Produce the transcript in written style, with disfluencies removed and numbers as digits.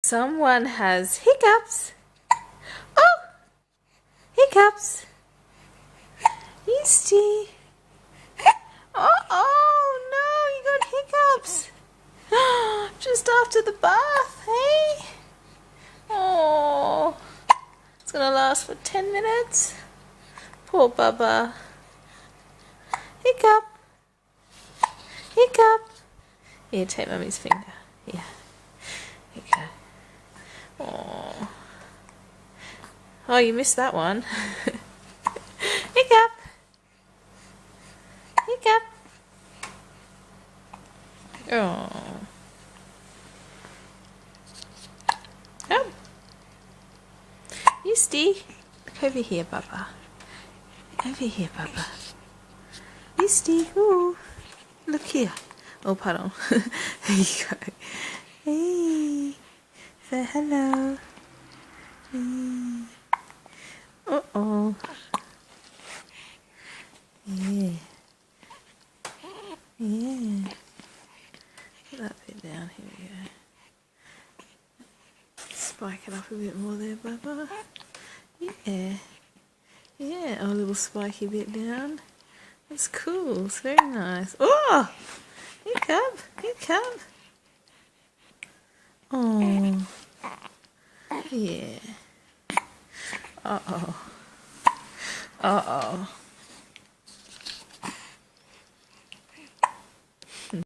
Someone has hiccups. Oh! Hiccups. Justy. Oh no, you got hiccups. Just after the bath, hey? Oh, it's gonna last for 10 minutes. Poor Bubba. Hiccup. Hiccup. Here, take Mummy's finger. Here. Here you go. Oh. Oh, you missed that one. Hiccup. Hiccup. Oh. Oh. Justy. Look over here, Bubba. Over here, Bubba. Justy. Ooh. Look here. Oh, pardon. There you go. Hey. Say hello. Hey. Uh-oh. Yeah. Yeah. Put that bit down. Here we go. Spike it up a bit more there, Bubba. Yeah. Yeah, a little spiky bit down. That's cool. It's very nice. Oh! Hiccup! Hiccup! Oh. Yeah. Uh-oh. Uh-oh.